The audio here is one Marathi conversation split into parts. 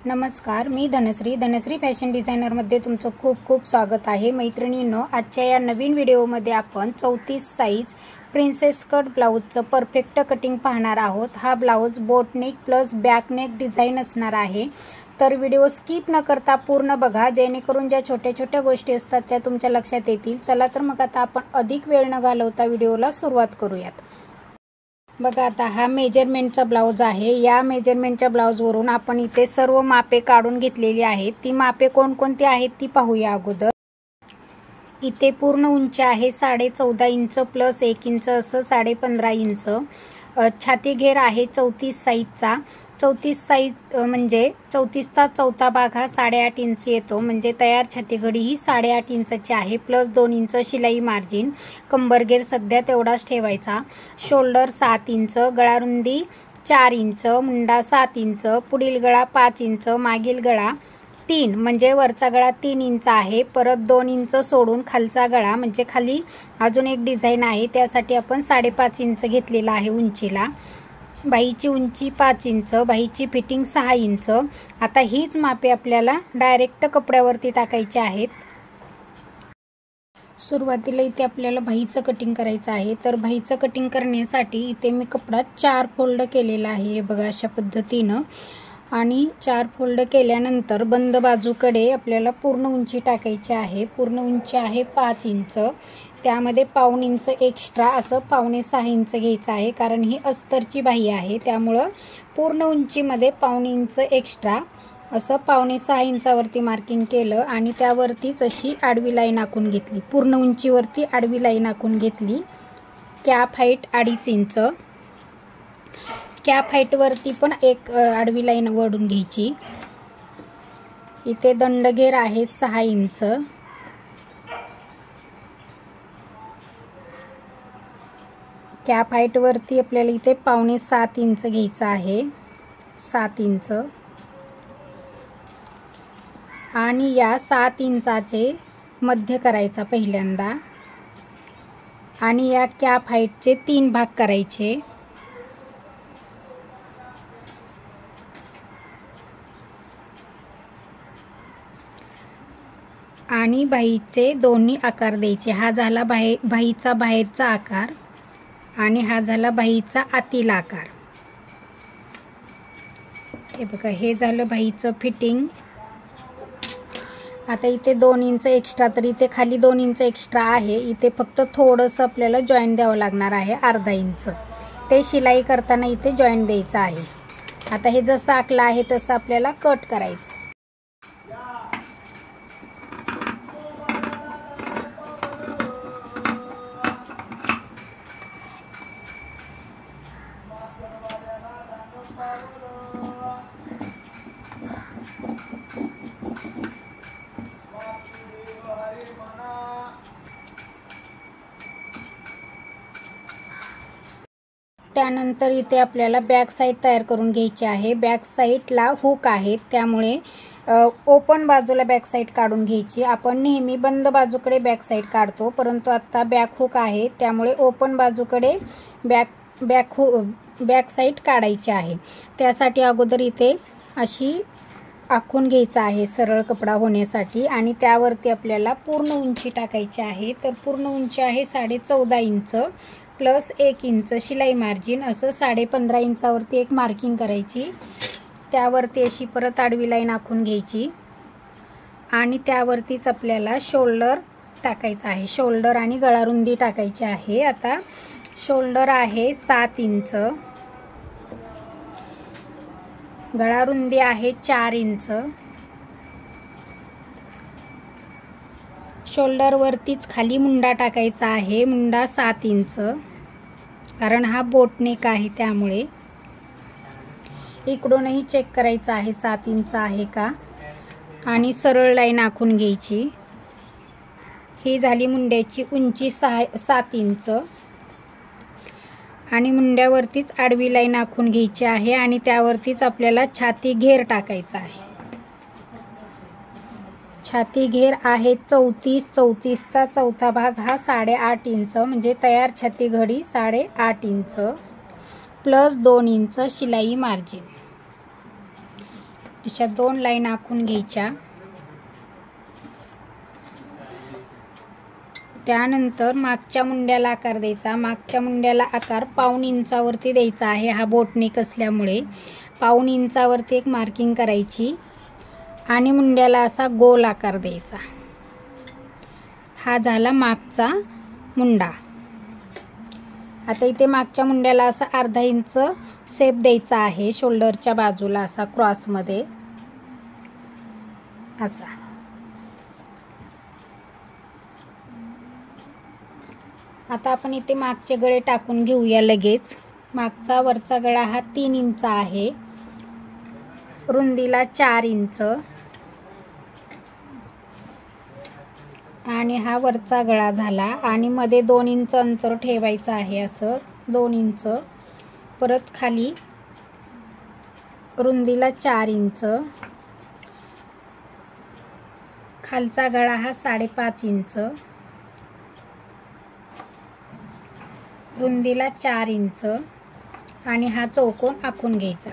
नमस्कार, मी धनश्री फॅशन डिझायनरमध्ये तुमचं खूप खूप स्वागत आहे। मैत्रिणींनो, आजच्या या नवीन व्हिडिओमध्ये आपण 34 साइज प्रिन्सेस कट ब्लाउजचं परफेक्ट कटिंग पाहणार आहोत। हा blouse boat neck plus back neck design असणार आहे, तर व्हिडिओ स्किप न करता पूर्ण बघा, जेणेकरून ज्या छोट्या छोट्या गोष्टी असतात त्या तुमच्या लक्षात येतील। चला तर मग आता आपण अधिक वेळ न घालवता व्हिडिओला सुरुवात करूयात। बघा, आता हा मेजरमेंटचा ब्लाउज आहे। या मेजरमेंटच्या ब्लाउजवरून आपण इथे सर्व मापे काढून घेतलेली आहेत। ती मापे कोणकोणती आहेत ती पाहूया अगोदर। इथे पूर्ण उंची आहे 14.5 इंच प्लस 1 इंच असं 15.5 इंच। छाती घेर आहे 34 साइजचा। 34 साइज म्हणजे 34चा चौथा भाग हा 8.5 इंच येतो, म्हणजे तयार छाती घडी ही 8.5 इंचाची आहे, प्लस 2 इंच शिलाई मार्जिन। कंबर घेर सध्या तेवढाच ठेवायचा। शोल्डर 7 इंच, गळारुंदी 4 इंच, मुंडा 7 इंच, पुढील गळा 5 इंच, मागील गळा 3 म्हणजे वरचा गळा 3 इंच आहे। परत 2 इंच सोडून खालचा गळा म्हणजे खाली अजून एक डिझाइन आहे, त्यासाठी आपण 5.5 इंच घेतलेला आहे उंचीला। बाहीची उंची 5 इंच, बाहीची फिटिंग 6 इंच। आता हीच मापे आपल्याला डायरेक्ट कपड्यावरती टाकायची आहेत। सुरुवातीला इथे आपल्याला बाहीचं कटिंग करायचं आहे, तर बाहीचं कटिंग करण्यासाठी इथे मी कपडा 4 फोल्ड केलेला आहे, बघा अशा पद्धतीनं। आणि 4 फोल्ड केल्यानंतर बंद बाजूकडे आपल्याला पूर्ण उंची टाकायची आहे। पूर्ण उंची आहे 5 इंच, त्यामध्ये पाऊण इंच एक्स्ट्रा असं 5.5 इंच घ्यायचं आहे, कारण ही अस्तरची बाही आहे, त्यामुळं पूर्ण उंचीमध्ये पाऊण इंच एक्स्ट्रा असं 5.5 इंचावरती मार्किंग केलं आणि त्यावरतीच अशी आडवी लाईन आखून घेतली। पूर्ण उंचीवरती आडवी लाईन आखून घेतली। कॅप हाईट 2.5 इंच, कॅप हाईटवरती पण एक आडवी लाईन वळून घ्यायची। इथे दंडघेर आहे 6 इंच, कॅप हाईटवरती आपल्याला इथे 6.5 इंच घ्यायचं आहे, 7 इंच। आणि या 7 इंचाचे मध्य करायचा पहिल्यांदा, आणि या कॅप हाईटचे 3 भाग करायचे। आणि बाहीचे दोन्ही आकार द्यायचे। हा झाला बाहीचा बाहेरचा आकार आणि हा झाला बाहीचा आतील आकार। हे बघा, हे झालं बाहीचं फिटिंग। आता इथे 2 इंच एक्स्ट्रा, तर इथे खाली 2 इंच एक्स्ट्रा आहे, इथे फक्त थोडंसं आपल्याला जॉईंट द्यावं लागणार आहे, अर्धा इंच। ते शिलाई करताना इथे जॉईंट द्यायचं आहे। आता हे जसं आखलं आहे तसं आपल्याला कट करायचं। त्यानंतर इथे आपल्याला बॅक साईड तयार करून घ्यायची आहे। बॅक साईडला हुक आहेत, त्यामुळे ओपन बाजूला बॅक साईड काढून घ्यायची। आपण नेहमी बंद बाजूकडे बॅक साईड काढतो, परंतु आता बॅक हुक आहे, त्यामुळे ओपन बाजूकडे बॅक साईड काढायची आहे। त्यासाठी अगोदर इथे अशी आखून घ्यायचं आहे सरळ कपडा होण्यासाठी, आणि त्यावरती आपल्याला पूर्ण उंची टाकायची आहे। तर पूर्ण उंची आहे 14.5 इंच प्लस 1 इंच शिलाई मार्जिन, असं 15.5 इंचावरती एक मार्किंग करायची। त्यावरती अशी परत आडवी लाईन आखून घ्यायची आणि त्यावरतीच आपल्याला शोल्डर टाकायचा आहे। शोल्डर आणि गळारुंदी टाकायची आहे। आता शोल्डर आहे 7 इंच, गळारुंदी आहे 4 इंच। शोल्डरवरतीच खाली मुंडा टाकायचा आहे, मुंडा 7 इंच, कारण हा बोटनेक आहे, त्यामुळे इकडूनही चेक करायचं आहे 7 इंच आहे का, आणि सरळ लाईन आखून घ्यायची। ही झाली मुंड्याची उंची 7 इंच, आणि मुंड्यावरतीच आडवी लाईन आखून घ्यायची आहे, आणि त्यावरतीच आपल्याला छाती घेर टाकायचा आहे। छाती घेर आहे 34, 34चा चौथा भाग हा 8.5 इंच, म्हणजे तयार छाती घडी 8.5 इंच प्लस 2 इंच शिलाई मार्जिन। अशा 2 लाईन आखून घ्यायच्या। त्यानंतर मागच्या मुंड्याला आकार द्यायचा। मागच्या मुंड्याला आकार 1/2 इंचावरती द्यायचा आहे। हा बोटनेक असल्यामुळे 1/2 इंचावरती एक मार्किंग करायची आणि मुंड्याला असा गोल आकार द्यायचा। हा झाला मागचा मुंडा। आता इथे मागच्या मुंड्याला असा अर्धा इंच शेप द्यायचा आहे शोल्डरच्या बाजूला, असा क्रॉसमध्ये असा। आता आपण इथे मागचे गळे टाकून घेऊया लगेच। मागचा वरचा गळा हा 3 इंच आहे, रुंदीला 4 इंच आणि हा वरचा गळा झाला आणि मध्ये 2 इंच अंतर ठेवायचं आहे, असं 2 इंच। परत खाली रुंदीला 4 इंच, खालचा गळा हा 5.5 इंच, रुंदीला 4 इंच आणि हा चौकोन आखून घ्यायचा।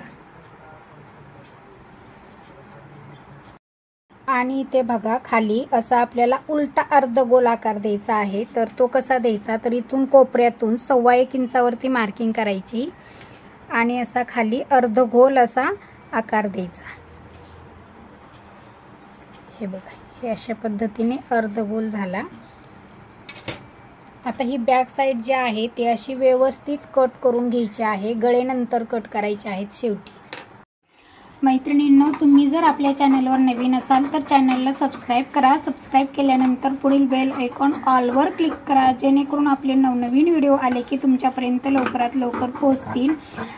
आणि इथे बघा खाली असा आपल्याला उलटा अर्धगोल आकार द्यायचा आहे। तर तो कसा द्यायचा, तर इथून कोपऱ्यातून 1.25 इंचावरती मार्किंग करायची आणि असा खाली अर्धगोल असा आकार द्यायचा। हे बघा, हे अशा पद्धतीने अर्धगोल झाला। आता ही बॅक साईड जी आहे ती अशी व्यवस्थित कट करून घ्यायची आहे। गळे नंतर कट करायचे आहेत शेवटी। मैत्रिणींनो, तुम्ही जर आपल्या चॅनलवर नवीन असाल तर चॅनलला सबस्क्राईब करा। सबस्क्राईब केल्यानंतर पुढील बेल आयकॉन ऑलवर क्लिक करा, जेणेकरून आपले नवनवीन व्हिडिओ आले की तुमच्यापर्यंत लवकरात लवकर पोहोचतील।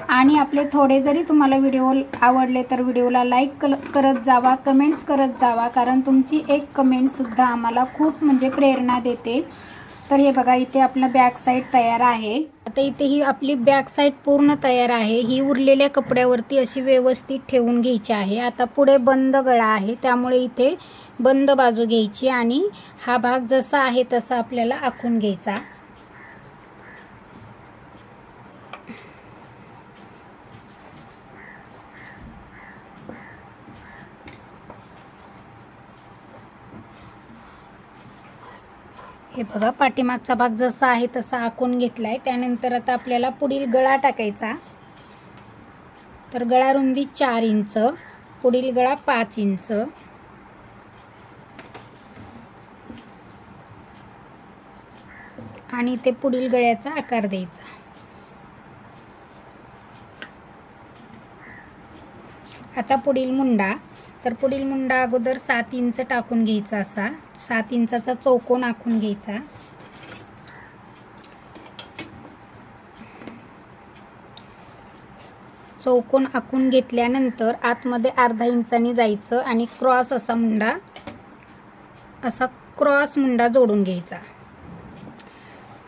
आणि आपले थोडे जरी तुम्हाला व्हिडिओ आवडले तर व्हिडिओला लाईक करत जावा, कमेंट्स करत जावा, कारण तुमची एक कमेंटसुद्धा आम्हाला खूप म्हणजे प्रेरणा देते। तर हे बघा, इथे आपलं बॅक साईड तयार आहे। आता इथे ही आपली बॅक साईड पूर्ण तयार आहे। ही उरलेल्या कपड्यावरती अशी व्यवस्थित ठेवून घ्यायची आहे। आता पुढे बंद गळा आहे, त्यामुळे इथे बंद बाजू घ्यायची आणि हा भाग जसा आहे तसा आपल्याला आखून घ्यायचा। हे बघा, पाठीमागचा भाग जसा आहे तसा आखून घेतलाय। त्यानंतर आता आपल्याला पुढील गळा टाकायचा। तर गळा रुंदी 4 इंच, पुढील गळा 5 इंच आणि इथे पुढील गळ्याचा आकार द्यायचा। आता पुढील मुंडा, तर पुढील मुंडा अगोदर 7 इंच टाकून घ्यायचा, असा 7 इंचाचा चौकोन आखून घ्यायचा। चौकोन आखून घेतल्यानंतर आतमध्ये अर्धा इंचानी जायचं आणि क्रॉस असा मुंडा, असा क्रॉस मुंडा जोडून घ्यायचा।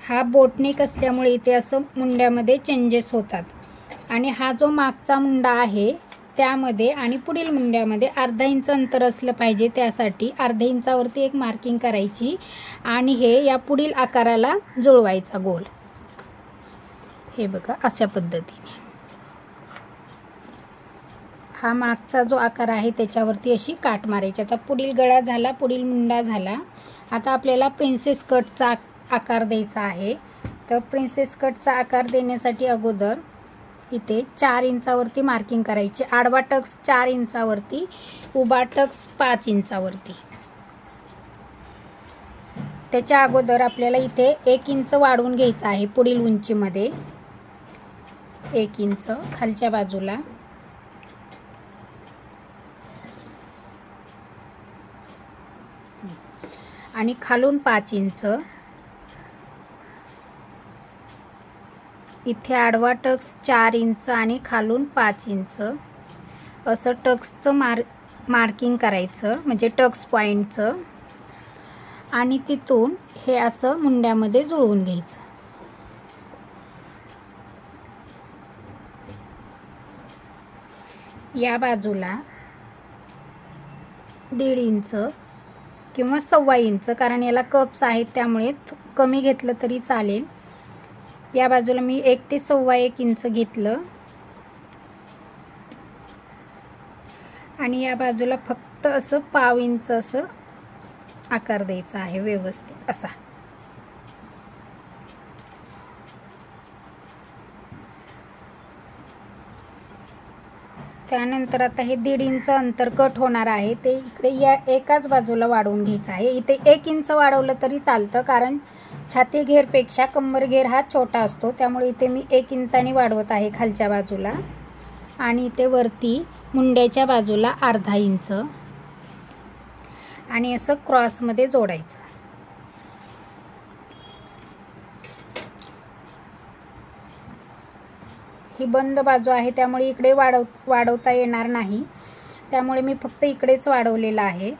हा बोटनेक असल्यामुळे इथे असं मुंड्यामध्ये चेंजेस होतात। आणि हा जो मागचा मुंडा आहे त्यामध्ये आणि पुढील मुंड्यामध्ये अर्धा इंच अंतर असलं पाहिजे, त्यासाठी अर्ध्या इंचावरती एक मार्किंग करायची आणि हे या पुढील आकाराला जुळवायचा गोल। हे बघा, अशा पद्धतीने हा मागचा जो आकार आहे त्याच्यावरती अशी काट मारायची। आता पुढील गळा झाला, पुढील मुंडा झाला। आता आपल्याला प्रिन्सेस कटचा आकार द्यायचा आहे। तर प्रिन्सेस कटचा आकार देण्यासाठी अगोदर इथे 4 इंचावरती मार्किंग करायची। आडवा टक्स 4 इंचावरती, उभा टक्स 5 इंचावरती। त्याच्या अगोदर आपल्याला इथे 1 इंच वाढवून घ्यायचं आहे पुढील उंचीमध्ये, 1 इंच खालच्या बाजूला। आणि खालून 5 इंच। इथे आडवा टक्स 4 इंच आणि खालून 5 इंच असं टक्सचं मार्किंग करायचं, म्हणजे टक्स पॉईंटचं। आणि तिथून हे असं मुंड्यामध्ये जुळवून घ्यायचं। या बाजूला 1.5 इंच किंवा 1.25 इंच, कारण याला कप्स आहेत त्यामुळे कमी घेतलं तरी चालेल। या बाजूला मी 1 ते 1.25 इंच घेतलं आणि या बाजूला फक्त असं पाव इंच असं आकार द्यायचा आहे व्यवस्थित असा। त्यानंतर आता हे 1.5 इंच अंतर कट होणार आहे ते इकडे या एकाच बाजूला वाढवून घ्यायचं आहे। इथे 1 इंच वाढवलं तरी चालतं, कारण छाती घेरपेक्षा कंबर घेर हा छोटा असतो, त्यामुळे इथे मी 1 इंचाने वाढवत आहे खालच्या बाजूला। आणि इथे वरती मुंड्याच्या बाजूला अर्धा इंच आणि असं क्रॉसमध्ये जोडायचं। ही बंद बाजू आहे त्यामुळे इकडे वाढवता येणार नाही, त्यामुळे मी फक्त इकडेच वाढवलेलं आहे।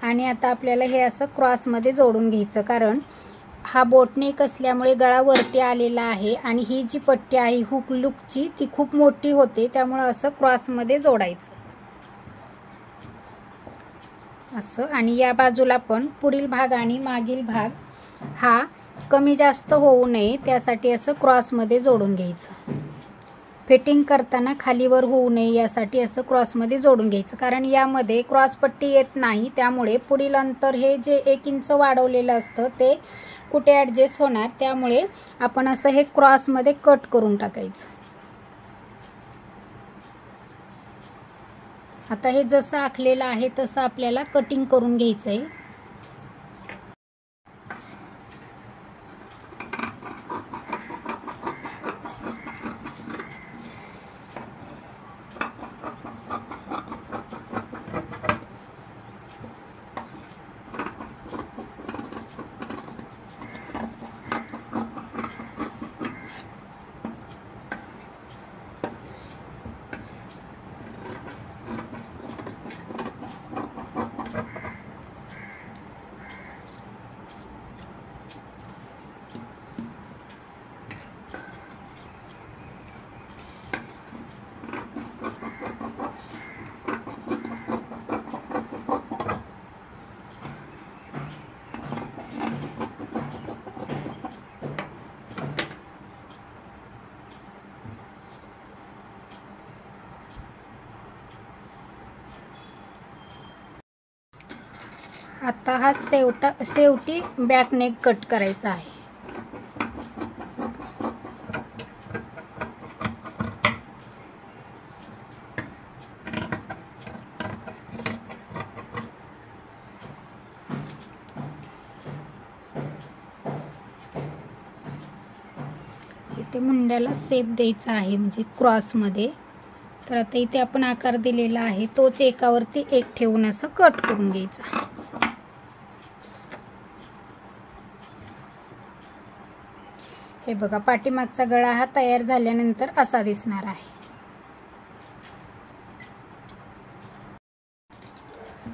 आणि आता आपल्याला हे असं क्रॉसमध्ये जोडून घ्यायचं, कारण हा बोटनेक असल्यामुळे गळा वरती आलेला आहे आणि ही जी पट्टी आहे हुक लूकची ती खूप मोठी होते, त्यामुळे असं क्रॉसमध्ये जोडायचं असं। आणि या बाजूला पण पुढील भाग आणि मागील भाग हा कमी जास्त होऊ नये त्यासाठी असं क्रॉसमध्ये जोडून घ्यायचं। फिटिंग करताना खालीवर होऊ नये यासाठी असं क्रॉसमध्ये जोडून घ्यायचं, कारण यामध्ये क्रॉस पट्टी येत नाही, त्यामुळे पुढील अंतर हे जे 1 इंच वाढवलेलं असतं ते कुठे ॲडजस्ट होणार, त्यामुळे आपण असं हे क्रॉसमध्ये कट करून टाकायचं। आता हे जसं आखलेलं आहे तसं आपल्याला कटिंग करून घ्यायचं आहे। आता हा शेवटी बॅक नेक कट करायचा आहे। इथे मुंड्याला शेप द्यायचा आहे म्हणजे क्रॉसमध्ये, तर आता इथे आपण आकार दिलेला आहे तोच एकावरती एक ठेवून असं कट करून घ्यायचा। हे बघा पाठीमागचा गळा हा तयार झाल्यानंतर असा दिसणार आहे।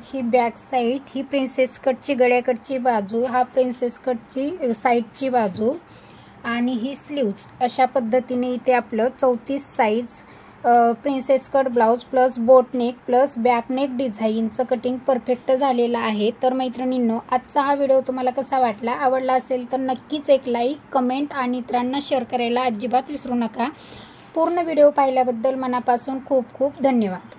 ही बॅक साईड, ही प्रिन्सेस कटची गळ्याकडची बाजू, हा प्रिन्सेस कटची साईडची बाजू आणि ही स्लीव्ज, अशा पद्धतीने इथे आपलं 34 size princess cut blouse plus boat neck plus back neck डिझाईनचं कटिंग परफेक्ट झालेलं आहे। तर मैत्रिणींनो, आजचा हा व्हिडिओ तुम्हाला कसा वाटला? आवडला असेल तर नक्कीच एक लाईक, कमेंट आणि इतरांना शेअर करायला अजिबात विसरू नका। पूर्ण व्हिडिओ पाहिल्याबद्दल मनापासून खूप खूप धन्यवाद।